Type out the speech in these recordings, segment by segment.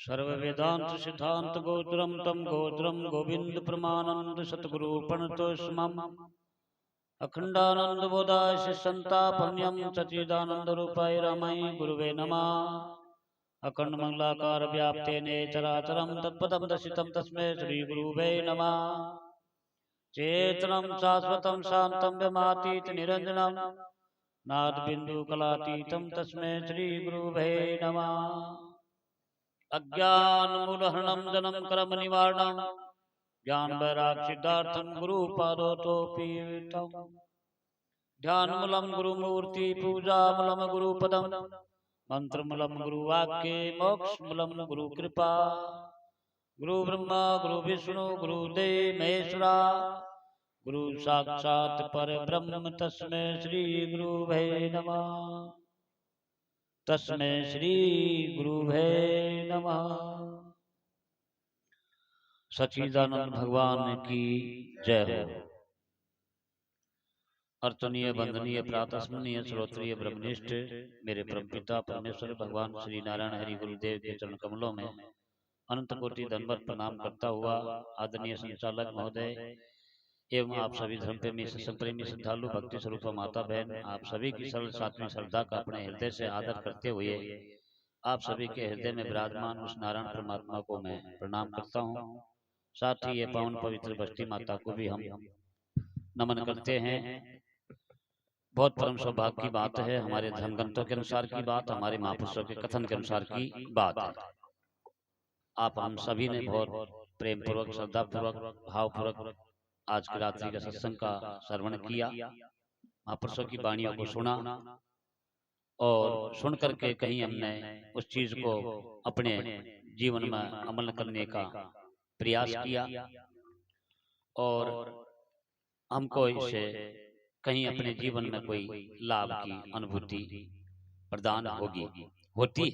सर्व वेदांत सिद्धांत गोत्रम तम गोत्रम गोविंद प्रमानंद सतगुरु प्रणतोष्मम अखंडानंद बोधाय संतापन्यम सच्चिदानंद रूपाय रामाय गुरुवे नमः। अखंड मंगलाकार व्याप्तेने चराचरम तत्पदम दर्शितम तस्मै श्री गुरुवे नमः। चेतनम शाश्वतम शांतम व्यमातीत निरंजनम नाद बिंदु कलातीतम तस्मै श्री गुरुवे नमः। अज्ञान मूलहरणम जन्म कर्म निवारणम ज्ञान वैराग सिद्धार्थम गुरु पादोतोपीतम ध्यान मूलम गुरु मूर्ति पूजा मूलम गुरु पदम मंत्र मूलम गुरु वाक्य मोक्ष मूलम गुरु कृपा गुरु ब्रह्मा गुरु विष्णु गुरु देव महेश्वरा गुरु साक्षात पर ब्रह्म तस्मै श्री गुरुवे नमः। तस्मै श्री गुरुवे नमः। सच्चिदानंद भगवान की जय हो। अर्चनीय वंदनीय प्रातस्मरणीय श्रोत्रिय ब्रह्मनिष्ठ मेरे परमपिता परमेश्वर भगवान श्री नारायण हरि गुरुदेव के चरण कमलों में अनंत कोटि दंडवत प्रणाम करता हुआ आदरणीय संचालक महोदय एवं आप सभी धर्म प्रेमी सत्संग प्रेमी श्रद्धालु भक्ति स्वरूप माता बहन आप सभी की सरल सात्विक श्रद्धा का अपने हृदय से आदर करते हुए आप सभी के हृदय में विराजमान उस नारायण परमात्मा को मैं प्रणाम करता हूँ। साथ ही ये पावन पवित्र बस्ती माता को भी हम नमन करते हैं। बहुत परम सौभाग्य की बात है, हमारे धर्म ग्रंथों के अनुसार की बात, हमारे महापुरुषों के कथन के अनुसार की बात है। आप हम सभी ने बहुत प्रेम पूर्वक श्रद्धा पूर्वक भाव पूर्वक आज की रात्रि का सत्संग का श्रवण किया, महापुरुषों की वाणियों को सुना और सुन करके कहीं हमने उस चीज को अपने जीवन में अमल करने का प्रयास किया और हमको इससे कहीं अपने जीवन में कोई लाभ की अनुभूति प्रदान होगी, होती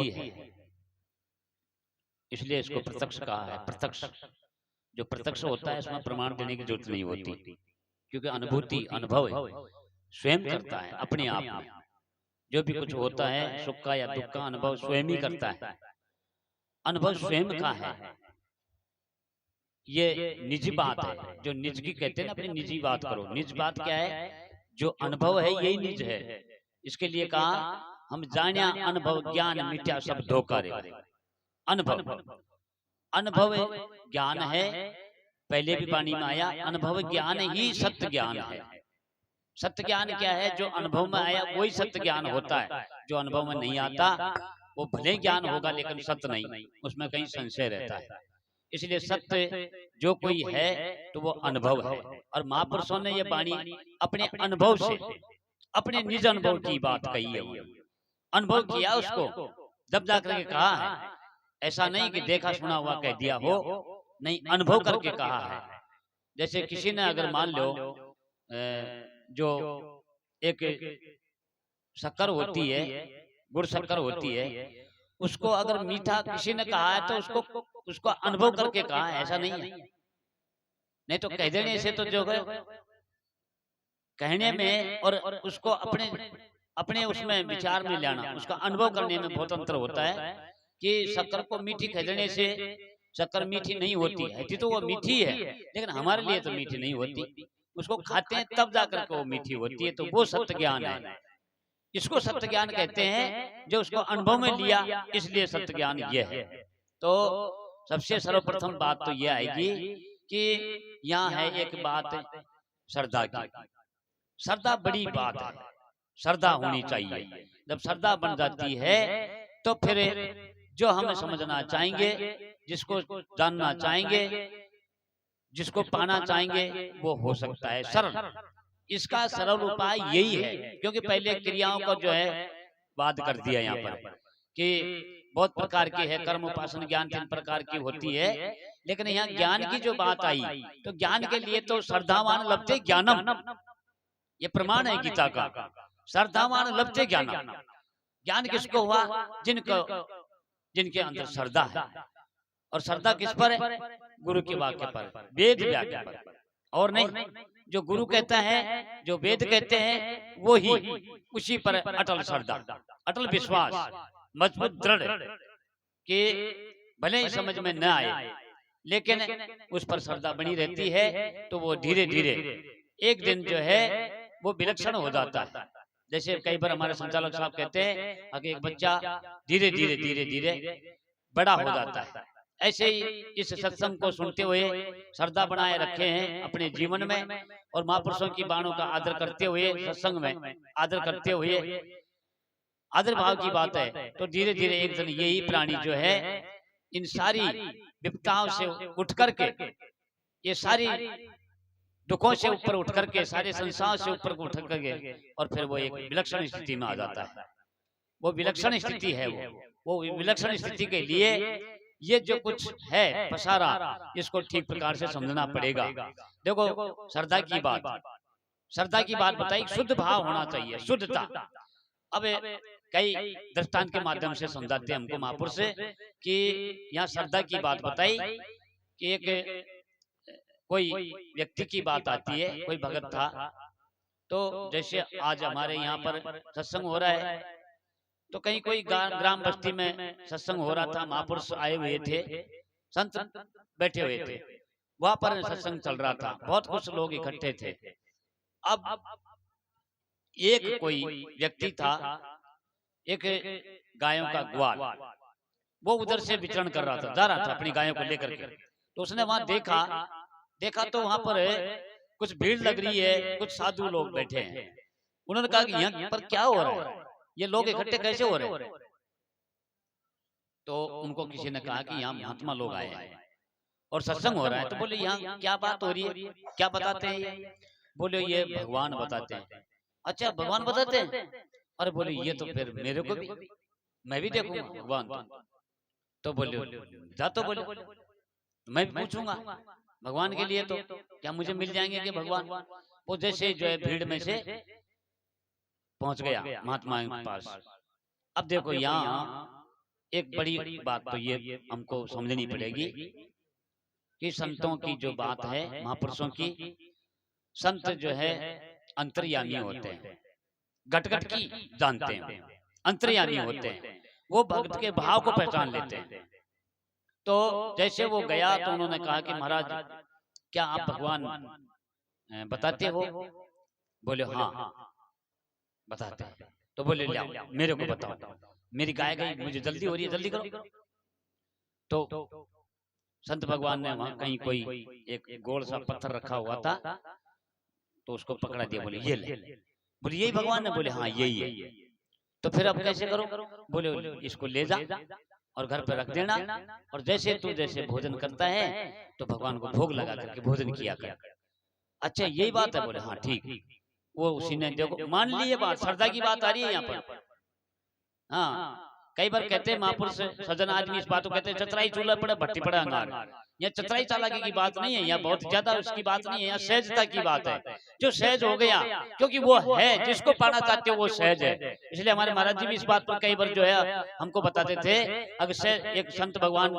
है। इसलिए इसको प्रत्यक्ष कहा है। प्रत्यक्ष जो प्रत्यक्ष होता है इसमें प्रमाण देने की जरूरत नहीं होती, क्योंकि अनुभूति अनुभव स्वयं करता है अपने आप में। जो भी कुछ होता है सुख का या दुख का अनुभव स्वयं ही करता है। अनुभव स्वयं का है, ये निजी बात है। जो निज की कहते हैं ना, अपनी निजी बात करो। निज बात क्या है? जो अनुभव है यही निज है। इसके लिए कहा हम जानिया अनुभव ज्ञान मिथ्या सब धोखा रे। अनुभव ज्ञान है, पहले भी वाणी में आया, अनुभव ज्ञान ही सत्य ज्ञान है। सत्य ज्ञान क्या है? जो अनुभव में आया वही सत्य ज्ञान होता है। जो अनुभव में नहीं आता वो भले ज्ञान होगा लेकिन सत्य नहीं, उसमें कहीं संशय रहता है। इसलिए सत्य जो कोई है तो वो अनुभव है। और महापुरुषों ने ये वाणी अपने अनुभव से, अपने निज अनुभव की बात कही है। अनुभव किया उसको, जब जाकर के कहा है। ऐसा नहीं कि देखा सुना हुआ कह दिया हो, नहीं, अनुभव करके कहा है। जैसे किसी ने अगर मान लो जो एक शक्कर होती है, गुड़ शक्कर होती है, उसको अगर मीठा किसी ने कहा है तो उसको अनुभव करके कहा है, ऐसा नहीं है। नहीं तो कह देने से तो जो है कहने में और उसको अपने उसमें विचार में लाना, उसका अनुभव करने में बहुत अंतर होता है। कि शक्कर को मीठी कह देने से शक्कर मीठी नहीं होती है, तो वो मीठी है लेकिन हमारे लिए तो मीठी नहीं होती। उसको खाते हैं तब जाकर के वो मीठी होती है, तो वो सत्य ज्ञान है। इसको सत्य ज्ञान कहते हैं, जो उसको अनुभव में लिया, इसलिए सत्य ज्ञान ये है। तो सबसे सर्वप्रथम बात तो ये आएगी कि यहाँ है एक बात श्रद्धा की। श्रद्धा बड़ी बात है, श्रद्धा होनी चाहिए। जब श्रद्धा बन जाती है तो फिर जो हम समझना चाहेंगे, जिसको जानना चाहेंगे, जिसको पाना चाहेंगे, वो हो सकता है सरल। इसका सरल उपाय यही है, क्योंकि पहले क्रियाओं को जो है बात कर दिया यहाँ पर कि बहुत प्रकार की है, कर्म उपासन ज्ञान 3 प्रकार की होती है। लेकिन यहाँ ज्ञान की जो बात आई, तो ज्ञान के लिए तो श्रद्धावान लभते ज्ञानम, ये प्रमाण है गीता का। श्रद्धावान लभते ज्ञानम। ज्ञान किसको हुआ? जिनके अंदर श्रद्धा है। और श्रद्धा किस पर है? गुरु के वाक्य पर, वेद वाक्य पर, और नहीं। जो गुरु कहता है, जो वेद कहते हैं, वो ही उसी पर अटल श्रद्धा, अटल विश्वास। मजबूत दृढ़ कि भले ही समझ में न आए लेकिन उस पर श्रद्धा बनी रहती है, तो वो धीरे धीरे एक दिन जो है वो विलक्षण हो जाता है। जैसे कई बार हमारे संचालक साहब कहते हैं कि एक बच्चा धीरे धीरे धीरे धीरे बड़ा हो जाता है, ऐसे ही इस सत्संग को सुनते हुए श्रद्धा बनाए रखे हैं अपने जीवन में, और महापुरुषों की बाणों का आदर करते हुए, सत्संग में आदर करते हुए, आदर भाव की बात है, तो धीरे धीरे एक दिन यही प्राणी जो है इन सारी विपदाओं से उठ करके, ये सारी दुखों से ऊपर उठ करके, सारे संसार से ऊपर उठ करके, और फिर वो एक विलक्षण स्थिति में आ जाता है। वो विलक्षण स्थिति है, वो विलक्षण स्थिति के लिए ये जो कुछ है पसारा, इसको ठीक प्रकार से समझना पड़ेगा। देखो श्रद्धा की बात बताई, शुद्ध भाव होना चाहिए, शुद्धता। अब कई दृष्टांत के माध्यम से समझाते हैं हमको महापुरुष से कि यहाँ श्रद्धा की बात बताई कि एक कोई व्यक्ति की बात आती है, कोई भगत था, तो जैसे आज हमारे यहाँ पर सत्संग हो रहा है, तो कहीं कोई ग्राम बस्ती में सत्संग हो रहा था, महापुरुष आए हुए थे, संत बैठे हुए थे, वहां पर सत्संग चल रहा था, बहुत कुछ लोग इकट्ठे थे। अब एक कोई व्यक्ति था, एक गायों का ग्वाल, वो उधर से विचरण कर रहा था, जा रहा था अपनी गायों को लेकर के, तो उसने वहां देखा तो वहां पर कुछ भीड़ लग रही है, कुछ साधु लोग बैठे हैं। उन्होंने कहा कि यहाँ पर क्या हो रहा है, ये लोग इकट्ठे कैसे हो रहे हैं? तो उनको किसी ने कहा कि यहाँ महात्मा लोग आए हैं और सत्संग हो रहा है। तो बोले यहाँ क्या बात हो रही है, क्या बताते हैं ये? बोले ये भगवान बताते हैं। अच्छा भगवान बताते हैं? अरे बोले ये तो फिर मेरे को भी, मैं भी देखूंगा भगवान। तो बोले जा, तो बोले मैं पूछूंगा भगवान के लिए, तो क्या मुझे मिल जाएंगे कि भगवान? वो जैसे जो है भीड़ में से पहुंच गया महात्मा के पास। अब देखो यहाँ एक बड़ी बात तो ये हमको समझनी पड़ेगी कि संतों की जो बात है, महापुरुषों की, संत जो है अंतर्यामी होते हैं, घट की जानते हैं, अंतर्यामी होते हैं, वो भक्त के भाव को पहचान लेते हैं। तो जैसे वो गया तो उन्होंने कहा कि महाराज क्या आप भगवान बताते हो? बोले हाँ बताते हैं। तो बोले ले मेरे को बताओ, मेरी गाय गई, मुझे जल्दी हो रही है, जल्दी करो। तो संत भगवान ने वहां कहीं कोई एक गोल सा पत्थर रखा हुआ था, तो उसको पकड़ा दिया, बोले ये ले। बोले यही भगवान ने? बोले हाँ यही है। तो फिर अब कैसे करो? बोले इसको ले जा और घर पे रख देना, और जैसे तू जैसे भोजन करता है तो भगवान को भोग लगा करके भोजन किया कर। अच्छा यही बात है? बोले हाँ ठीक। वो उसी ने देखो मान ली ये बात, श्रद्धा की बात आ रही है यहाँ पर। हाँ कई बार कहते हैं महापुरुष सज्जन आदमी इस बात को कहते हैं चतराई चूल्हा पड़े भट्टी पड़े अंगार। यहाँ चतराई चालाकी की बात नहीं है, यहाँ बहुत ज्यादा उसकी बात नहीं है, यहाँ सहजता की बात है। जो सहज हो गया, क्योंकि वो है जिसको पाना चाहते हो वो सहज है। इसलिए हमारे महाराज जी भी इस बात पर कई बार जो है हमको बताते थे। अगर एक संत भगवान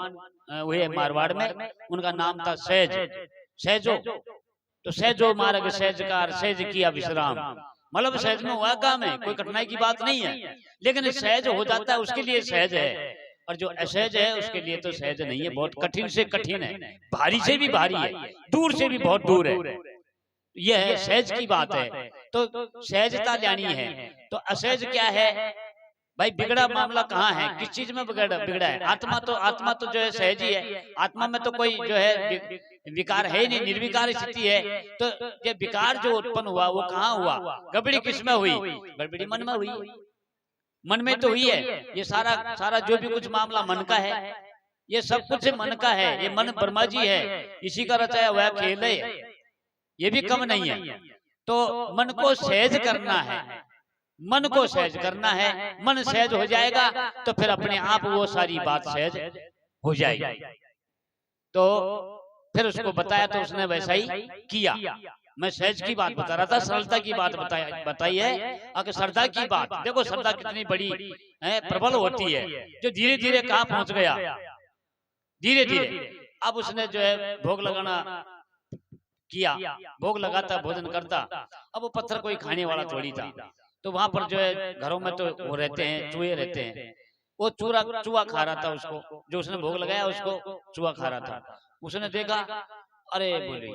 हुए मारवाड़ में, उनका नाम था सहजो। तो सहजो मार्ग सहजकार, सहज किया विश्राम, मतलब सहज में हुआ काम है, कोई कठिनाई की बात नहीं है। लेकिन सहज हो जाता है उसके लिए सहज है, और जो असहज है उसके लिए तो सहज नहीं है, बहुत कठिन से कठिन है, भारी से भी भारी है, दूर से भी बहुत दूर है। यह है सहज की बात है। तो सहजता लानी है। तो असहज क्या है भाई? बिगड़ा मामला कहाँ है, किस चीज में बिगड़ा है? आत्मा तो जो है सहज ही है। आत्मा में तो कोई जो है विकार है नहीं, निर्विकार स्थिति है। तो ये विकार जो उत्पन्न हुआ वो कहाँ हुआ? गड़बड़ी किस में हुई? गड़बड़ी मन में हुई, मन में तो हुई है। ये सारा जो भी कुछ मामला मन का है, ये सब कुछ मन का है। ये मन ब्रह्मा जी है, इसी का रचाया हुआ खेल है, ये भी कम नहीं है। तो मन को सहज करना है, मन को सहज करना है। मन सहज हो जाएगा तो फिर अपने आप वो सारी बात सहज हो जाएगी। तो फिर उसको बताया तो उसने वैसा ही किया। मैं सहज की बात बता रहा था, सरलता की बात बताई है। अगर श्रद्धा की बात देखो, श्रद्धा कितनी बड़ी प्रबल होती है, जो धीरे धीरे कहाँ पहुंच गया, धीरे धीरे। अब उसने जो है भोग लगाना किया, भोग लगाता, भोजन करता। अब वो पत्थर कोई खाने वाला थोड़ी था, तो वहां पर जो है घरों में तो वो रहते हैं, चूहे रहते हैं। वो चूहा खा रहा था उसको, जो उसने भोग लगाया उसको चूहा खा रहा था। उसने देखा, अरे बोले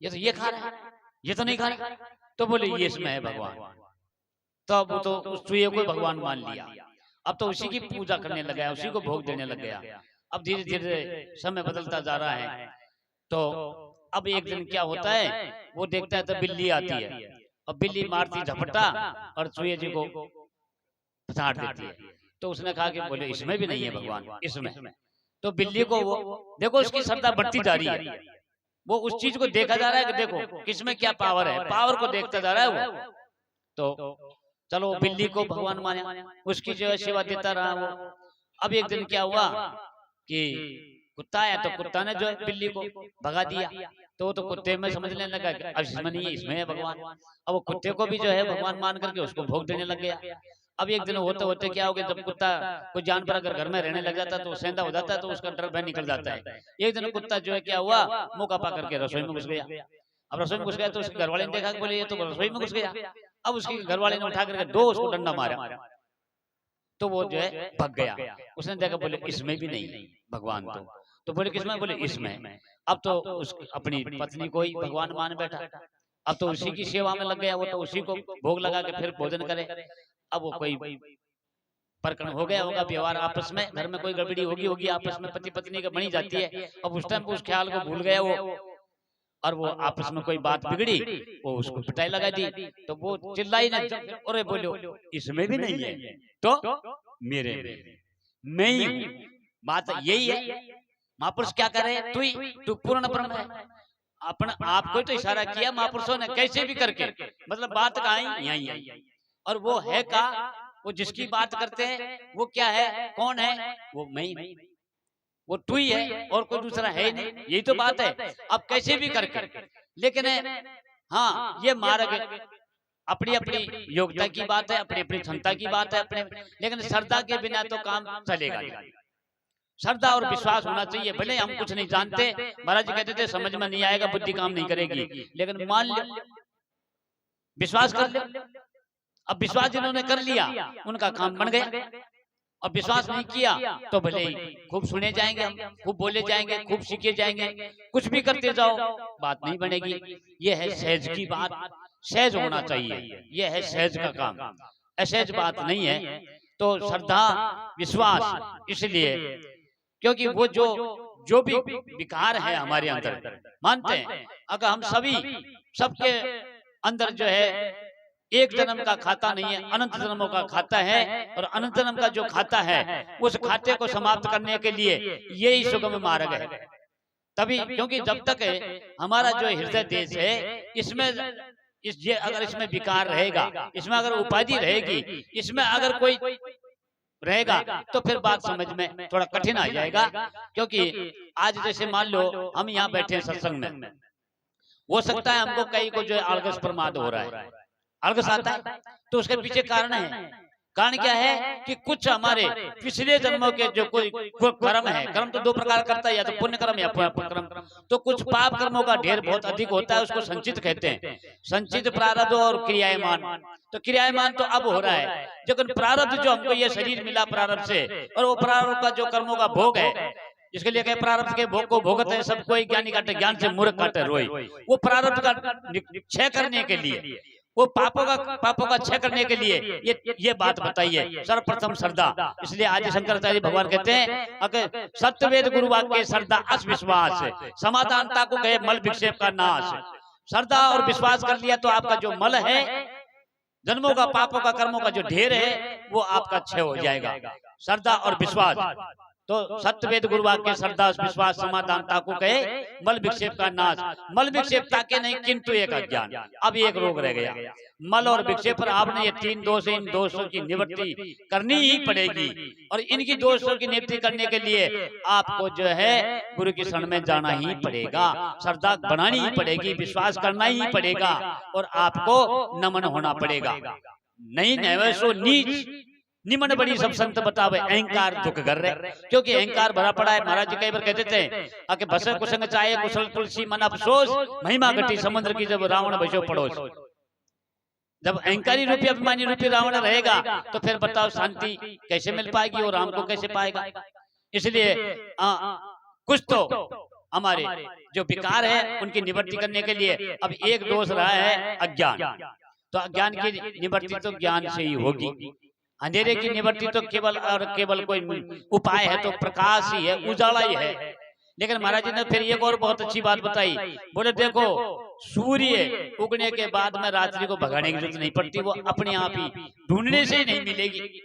ये तो ये खा रहा है, ये तो नहीं खा रहा। तो बोले ये इसमें है भगवान। तब तो उस चूहे को भगवान मान लिया। अब तो उसी की पूजा करने लग गया, उसी को भोग देने लग गया। अब धीरे धीरे समय बदलता जा रहा है। तो अब एक दिन क्या होता है, वो देखता है तो बिल्ली आती है, और बिल्ली मारती झपट्टा और चूहे जी को फाड़ देती है। तो उसने कहा कि बोले इसमें भी नहीं है भगवान, इसमें। तो बिल्ली को वो देखो उसकी श्रद्धा बढ़ती जा रही है, वो उस चीज को देखा जा रहा है कि देखो किसमें क्या पावर है, पावर को देखता जा रहा है वो। तो चलो बिल्ली को भगवान माना, उसकी जो है सेवा देता रहा वो। अब एक दिन क्या हुआ कि कुत्ता आया, तो कुत्ता ने जो है बिल्ली को भगा दिया। तो वो तो कुत्ते में समझने लगा कि अब इसमें नहीं है, इसमें है भगवान। अब वो कुत्ते को भी जो है भगवान मान करके उसको भोग देने लग गया। अब एक दिन होते होते क्या हो गया, जब कुत्ता कोई जानवर अगर घर में रहने लग जाता तो सेंधा हो जाता है, तो उसका डर भय निकल जाता है। एक दिन कुत्ता जो है क्या हुआ, मौका पा करके रसोई में घुस गया। अब रसोई में घुस गया तो उसके घरवाले ने देखा कि बोले ये तो रसोई में घुस गया। अब उसके घरवाले ने उठा करके 2 उसको डंडा मारा, तो वो जो है भग गया। उसने देखा, बोले इसमें भी नहीं भगवान। तो बोले किसमें, बोले इसमें। अब तो उस अपनी पत्नी को ही भगवान मान बैठा। अब तो उसी की सेवा में लग गया, वो तो उसी को भोग लगा के फिर भोजन करे। अब वो कोई प्रकरण हो गया होगा, व्यवहार आपस में घर में कोई गड़बड़ी होगी आपस में, पति पत्नी का बनी जाती है। अब उस टाइम उस ख्याल को भूल गया वो, और वो आपस में कोई बात बिगड़ी, वो उसको पिटाई लगा दी। तो वो चिल्लाई ना, अरे बोलो इसमें भी नहीं है तो मेरे में मैं ही हूँ। बात यही है। महापुरुष क्या करे, तू पूर्ण ब्रह्म है। अपने आप को तो इशारा किया महापुरुषों ने कैसे भी करके, मतलब बात का यही है। और वो है का, वो जिसकी बात करते हैं वो क्या है, कौन है, वो मैं ही, वो तू ही है और कोई दूसरा है नहीं। यही तो बात है। अब कैसे भी करके, लेकिन हाँ ये मार्ग अपनी अपनी योग्यता की बात है, अपनी अपनी क्षमता की बात है अपने, लेकिन श्रद्धा के बिना तो काम चलेगा नहीं। श्रद्धा और विश्वास होना चाहिए। भले हम कुछ नहीं जानते, महाराज जी कहते थे समझ में नहीं आएगा, बुद्धि काम नहीं करेगी, लेकिन मान लो, विश्वास कर लो। अब विश्वास जिन्होंने कर लिया उनका काम बन गया। अब विश्वास नहीं किया तो भले ही खूब सुने जाएंगे, हम खूब बोले जाएंगे, खूब सीखे जाएंगे, कुछ भी करते जाओ, बात नहीं बनेगी। ये है सहज की बात, सहज होना चाहिए। ये है सहज का काम, असहज बात नहीं है। तो श्रद्धा विश्वास इसलिए क्योंकि वो जो भी विकार है हमारे अंदर, मानते हैं अगर हम सभी सबके अंदर जो है एक जन्म का खाता नहीं है, अनंत जन्मों का खाता है। और अनंत जन्म का जो खाता है उस खाते को समाप्त करने के लिए यही सुगम मार्ग है। तभी क्योंकि जब तक हमारा जो हृदय देश है इसमें ये अगर इसमें विकार रहेगा, इसमें अगर उपाधि रहेगी, इसमें अगर कोई रहेगा तो फिर बात समझ में थोड़ा कठिन आ जाएगा। क्योंकि आज जैसे मान लो हम यहाँ बैठे हैं सत्संग में, हो सकता है हमको कई को जो है अलगस प्रमाद हो रहा है, अलगस आता है, तो उसके पीछे कारण है। कारण क्या है कि कुछ हमारे पिछले जन्मों के जो कोई कर्म है, कर्म तो 2 प्रकार करता है, या तो पुण्य कर्म या पाप कर्म। तो कुछ पाप कर्मों का ढेर बहुत अधिक होता है, उसको संचित कहते हैं। संचित प्रारब्ध और क्रियायमान। तो क्रियायमान तो अब हो रहा है, लेकिन प्रारब्ध जो हमको ये शरीर मिला प्रारब्ध से, और वो प्रारब्ध का जो कर्मों का भोग है, इसके लिए कहे प्रारब्ध के भोग को भोगते हैं सब कोई, ज्ञानी काटे ज्ञान से मूर्ख काटे रोई। वो प्रारब्ध का क्षय करने के लिए, वो पापों का क्षय करने के लिए ये बात बताइए। सर्वप्रथम श्रद्धा। इसलिए आदि शंकराचार्य भगवान कहते हैं अगर सत्यवेद गुरु वाक्य श्रद्धा अविश्वास, समाधानता को कहे मल विक्षेप का नाश। श्रद्धा और विश्वास कर लिया तो आपका जो मल है, जन्मों का पापों का कर्मों का जो ढेर है, वो आपका क्षय हो जाएगा। श्रद्धा और विश्वास। तो सत्यवेद गुरु वाक्य श्रद्धा विश्वास समाधानता को कहे मल विक्षेप का नाश। मल विक्षेपता के नहीं किंतु एक अज्ञान। अब एक रोग रह गया, मल और विक्षेप पर आपने ये 3 दोष, इन दोषों की निवृत्ति करनी ही पड़ेगी। और इनकी दोषों की निवृत्ति करने के लिए आपको जो है गुरु की शरण में जाना ही पड़ेगा, श्रद्धा बनानी ही पड़ेगी, विश्वास करना ही पड़ेगा, और आपको नमन होना पड़ेगा। नहीं नैवैसो नीच निमन बड़ी सब संत बतावे अहंकार दुख कर रहे, क्योंकि अहंकार भरा पड़ा है। महाराज जी कई बार कहते थे आके बसे कुसंग चाहे कुशल तुलसी मन अफसोस, महिमा घटी समुद्र की जब रावण बसो पड़ोस। जब अहंकारी रूपी अभिमानी रूपी रावण रहेगा तो फिर बताओ शांति कैसे मिल पाएगी और राम को कैसे पाएगा। इसलिए कुछ तो हमारे जो विकार है उनकी निवृत्ति करने के लिए अब एक दोष रहा है अज्ञान। तो अज्ञान की निवृत्ति तो ज्ञान से ही होगी। अंधेरे की निवृत्ति तो केवल और केवल कोई उपाय है तो प्रकाश ही है, उजाला ही है। लेकिन महाराज जी ने फिर एक और बहुत अच्छी बात बताई। बोले देखो सूर्य उगने के बाद में रात्रि को भगाने की जरूरत नहीं पड़ती, वो अपने आप ही ढूंढने से ही नहीं मिलेगी।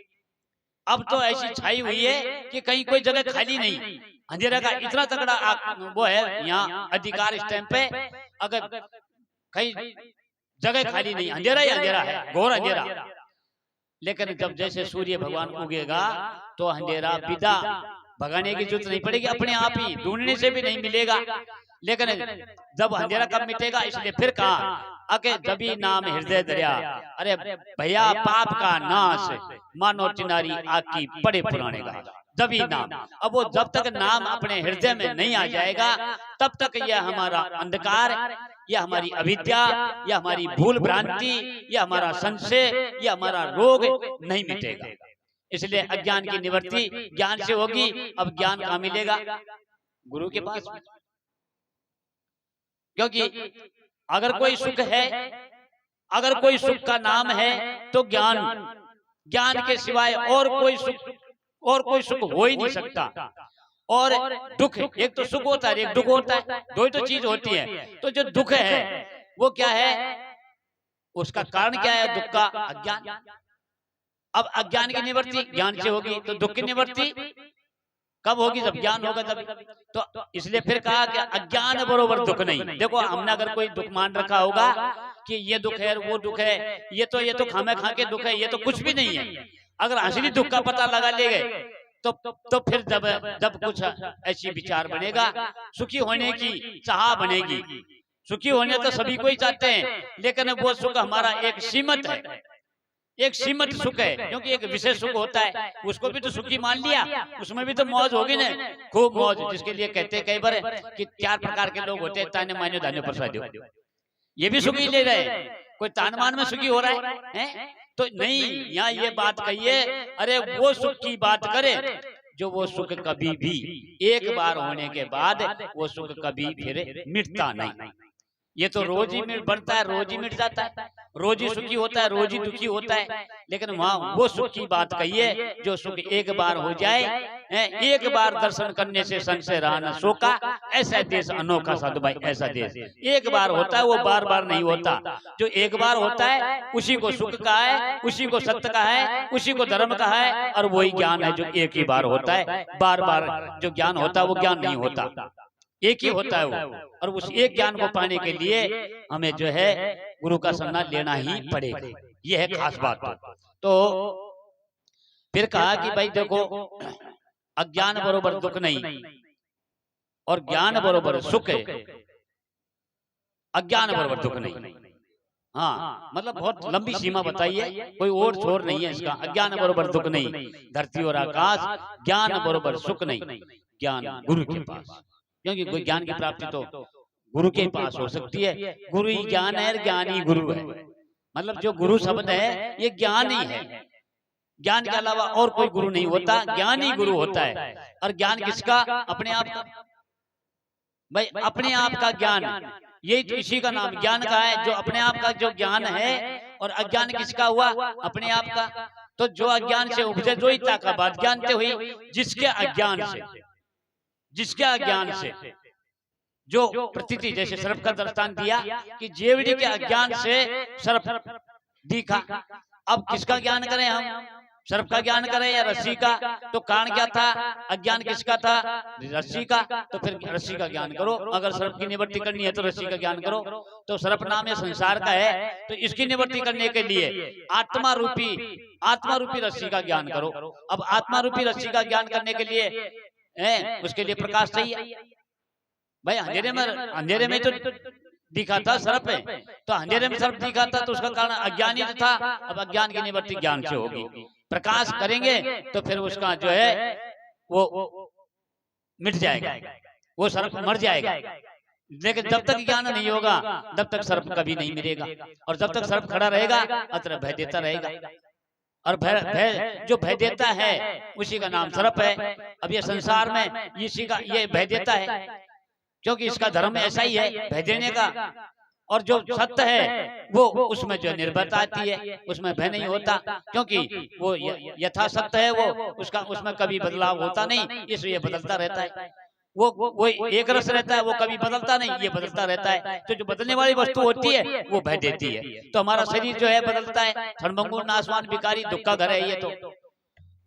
अब तो ऐसी छाई हुई है कि कहीं कोई जगह खाली नहीं। अंधेरा का इतना तगड़ा वो है यहाँ अधिकार इस टाइम पे, अगर कहीं जगह खाली नहीं, अंधेरा ही अंधेरा है, घोर अंधेरा। लेकिन जब जैसे सूर्य भगवान उगेगा तो अंधेरा विदा, भगाने की जरूरत नहीं पड़ेगी, अपने आप ही ढूंढने से भी नहीं मिलेगा। लेकिन जब अंधेरा कब मिटेगा, इसलिए फिर कहा अके जबी नाम हृदय दरिया, अरे भैया पाप का नाश मानो चिनारी आकी बड़े पुराने का जबी नाम। अब वो जब तक नाम अपने हृदय में नहीं आ जाएगा तब तक यह हमारा अंधकार, यह हमारी अविद्या, यह हमारी भूल भ्रांति, यह हमारा संशय, यह हमारा रोग नहीं मिटेगा। इसलिए अज्ञान की निवृत्ति ज्ञान से होगी। अब ज्ञान कहाँ मिलेगा? गुरु के पास। क्योंकि अगर कोई सुख है, अगर कोई सुख का नाम है तो ज्ञान, ज्ञान के सिवाय और कोई सुख हो ही नहीं सकता। और दुख, एक तो सुख होता है एक दुख होता है, दो ही तो चीज होती है। तो जो दुख है वो क्या है, उसका कारण क्या है? दुख का अज्ञान। अब अज्ञान की निवृत्ति ज्ञान से होगी, तो दुख की निवृत्ति कब होगी? जब ज्ञान होगा तभी। तो इसलिए फिर कहा कि अज्ञान बरोबर दुख नहीं। देखो हमने अगर कोई दुख मान रखा होगा कि ये दुख है वो दुख है, ये तो खामे खा के दुख है, ये तो कुछ भी नहीं है। अगर असली दुख का पता लगा ले गए तो फिर जब कुछ ऐसी विचार बनेगा, सुखी होने की चाह बनेगी। सुखी होने तो सभी को ही चाहते हैं, लेकिन वो सुख हमारा एक सीमित है, एक सीमित सुख है। क्योंकि एक विशेष सुख होता है, उसको भी तो सुखी मान लिया, उसमें भी तो मौज होगी ना, खूब मौज। जिसके लिए कहते हैं कई बार कि 4 प्रकार के लोग होते हैं, ताने माने धान्य प्रसाद, ये भी सुखी ले रहे। कोई तान मान में सुखी हो रहा है तो नहीं। यहाँ ये बात कहिए, अरे वो सुख की बात करे जो वो सुख कभी भी एक बार होने के बाद वो सुख कभी फिर मिटता नहीं। ये तो रोज ही बढ़ता है, रोज ही मिट जाता है, रोज ही सुखी होता है, रोज ही दुखी होता है। लेकिन वहाँ वो सुख की बात कहिए जो सुख एक बार हो जाए, एक बार दर्शन करने से संशय रहा न शोका, ऐसा देश अनोखा साधु भाई, ऐसा देश एक बार होता है, वो बार बार नहीं होता। जो एक बार होता है उसी को सुख कहा है, उसी को सत्य कहा है, उसी को धर्म कहा है। और वही ज्ञान है जो एक ही बार होता है। बार बार जो ज्ञान होता है वो ज्ञान नहीं होता, एक ही होता है वो। और उस एक ज्ञान को पाने के लिए हमें जो है गुरु का सन्मान लेना ही पड़ेगा। ये है खास बात। तो फिर कहा कि भाई देखो अज्ञान बरोबर दुख नहीं और ज्ञान बरोबर सुख है, अज्ञान बरोबर दुख नहीं। हाँ, मतलब बहुत लंबी सीमा बताई है, कोई और छोर नहीं है इसका। अज्ञान बरोबर दुख नहीं, धरती और आकाश, ज्ञान बरोबर सुख नहीं, ज्ञान गुरु के पास। क्योंकि कोई ज्ञान की प्राप्ति तो गुरु के पास हो सकती है। गुरु ही ज्ञान है, ज्ञान ही गुरु है। मतलब जो गुरु शब्द है ये ज्ञान ही है, ज्ञान के अलावा और कोई गुरु नहीं होता, ज्ञान ही गुरु होता है। और ज्ञान किसका? अपने आप का भाई, अपने आप का ज्ञान, यही तो इसी का नाम ज्ञान का है। जो अपने आप का जो ज्ञान है, और अज्ञान किसका हुआ? अपने आप का। तो जो अज्ञान से उपजे जो इच्छा का बात ज्ञानते हुई, जिसके अज्ञान से, जिसके अज्ञान से जो प्रतीति, जैसे सर्प का दृष्टांत दिया कि जेवड़ी के अज्ञान से सर्प दिखा। अब किसका ज्ञान करें हम? सर्प का ज्ञान करें या रस्सी का? तो कारण क्या था? अज्ञान किसका था? रस्सी का। तो फिर रस्सी का ज्ञान करो। अगर सर्प की निवृत्ति करनी है तो रस्सी का ज्ञान करो। तो सर्प नाम ये संसार का है, तो इसकी निवृत्ति करने के लिए आत्मा रूपी रस्सी का ज्ञान करो। अब आत्मा रूपी रस्सी का ज्ञान करने के लिए उसके लिए प्रकाश चाहिए भाई। अंधेरे में तो दिखा था सर्प है, तो अंधेरे में सर्प दिखा था तो उसका कारण अज्ञान ही था। अब अज्ञान की निवृत्ति ज्ञान से होगी। प्रकाश करेंगे तो फिर उसका जो है वो मिट जाएगा, वो सर्प मर जाएगा। लेकिन जब तक ज्ञान नहीं होगा तब तक सर्प कभी नहीं मिलेगा, और जब तक सर्प खड़ा रहेगा अतः भय देता रहेगा, और भय जो भय देता है उसी का नाम सर्प है। अब ये संसार में इसी का ये भय देता है, क्योंकि इसका धर्म ऐसा ही है भय देने का। और जो सत्य है वो उसमें जो निर्भरता आती है उसमें भय नहीं होता, क्योंकि वो यथा सत्य है, वो उसका उसमें कभी बदलाव होता नहीं, इसलिए बदलता रहता है। वो एक रस रहता है, वो कभी बदलता नहीं, ये बदलता रहता है। तो जो बदलने वाली वस्तु होती है वो भय देती है। तो हमारा शरीर जो है बदलता है, क्षणभंगुर नाशवान विकारी दुख का घर है ये। तो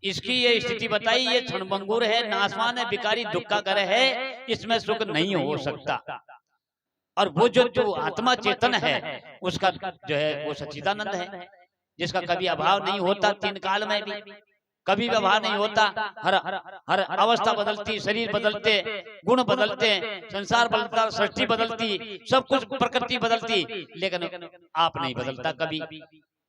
इसकी ये स्थिति बताई, ये क्षणभंगुर है, नाशवान है, विकारी दुख का घर है, इसमें सुख नहीं हो सकता। और वो जो आत्मा चेतन है उसका जो है वो सच्चिदानंद है, जिसका कभी अभाव नहीं होता, तीन काल में भी कभी भी अभाव नहीं होता। हर अवस्था बदलती, शरीर बदलते, गुण बदलते, संसार बदलता, सृष्टि बदलती, सब कुछ प्रकृति बदलती, लेकिन आप नहीं बदलता कभी।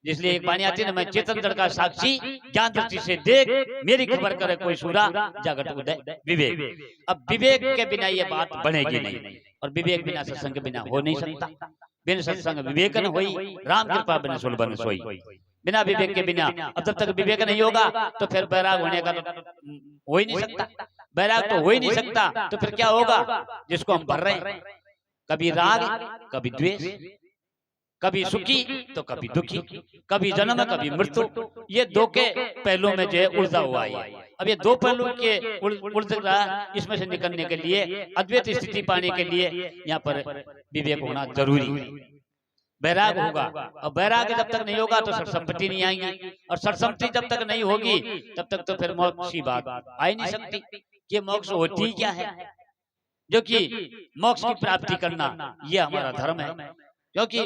इसलिए एक वाणी आती है, मैं चेतन जड़ का साक्षी, ज्ञान दृष्टि से देख, मेरी खबर करे कोई सूरा, जागट उदय विवेक। अब विवेक के बिना ये बात बनेगी नहीं, और विवेक बिना सत्संग के बिना हो नहीं सकता। बिन सत्संग विवेक न होई, राम कृपा बिन सुल बन सोई। बिना विवेक के बिना, अब जब तक विवेक नहीं होगा तो फिर बैराग होने का तो हो ही नहीं सकता। बैराग तो हो ही नहीं सकता, तो फिर क्या होगा? जिसको हम भर रहे हैं, कभी राग कभी द्वेष, कभी सुखी तो कभी दुखी, कभी जन्म कभी मृत्यु, ये दो के पहलू में जो है उलझा हुआ है। अब ये दो पहलू के उलझ रहा, इसमें से निकलने के लिए, अद्वैत स्थिति पाने के लिए यहाँ पर विवेक होना जरूरी है, बैराग होगा। और बैराग जब तक नहीं होगा तो सरसंपत्ति नहीं आएगी, और सरसंपत्ति जब तक नहीं होगी तब तक तो फिर मोक्ष की बात आ ही नहीं सकती। ये मोक्ष होती क्या है? जो कि मोक्ष की प्राप्ति करना ये हमारा धर्म है। क्योंकि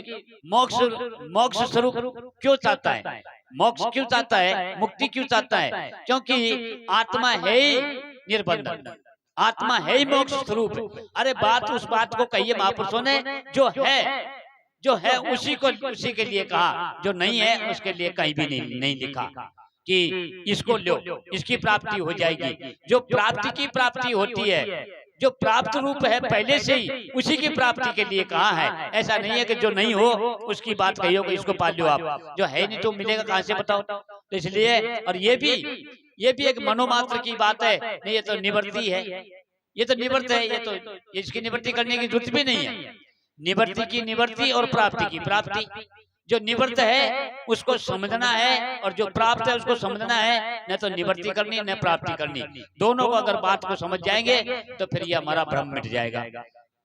मोक्ष स्वरूप क्यों चाहता है? मोक्ष क्यों चाहता है? मुक्ति क्यों चाहता है? क्योंकि आत्मा है ही निर्बंधन, आत्मा है ही मोक्ष स्वरूप। अरे बात उस बात को कहिए महापुरुषों ने, जो है उसी के लिए कहा, जो नहीं है उसके लिए कहीं भी नहीं लिखा कि इसको लो, इसकी प्राप्ति हो जाएगी। जो प्राप्ति की प्राप्ति होती है, जो प्राप्त रूप है पहले से ही, उसी की प्राप्ति के लिए कहा है। ऐसा नहीं है कि जो नहीं हो उसकी बात कही हो कि इसको पाल लो आप, जो है नहीं तो मिलेगा कहां से बताओ। तो इसलिए, और ये भी एक मनोमात्र की बात है, नहीं ये तो निवृत्ति है, ये तो निवृत्त है, ये तो इसकी निवृत्ति करने की जरूरत भी नहीं है। निवृत्ति की निवृत्ति और प्राप्ति की प्राप्ति, जो निवृत्त है उसको समझना है, और जो प्राप्त है उसको समझना है। न तो निवृत्ति करनी न प्राप्ति करनी, दोनों को अगर बात को समझ जाएंगे तो फिर ये हमारा भ्रम मिट जाएगा।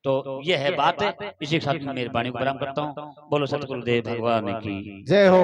तो ये है बात है। इसी के साथ मेरी वाणी को विराम करता हूँ। बोलो सतगुरुदेव भगवान की जय हो।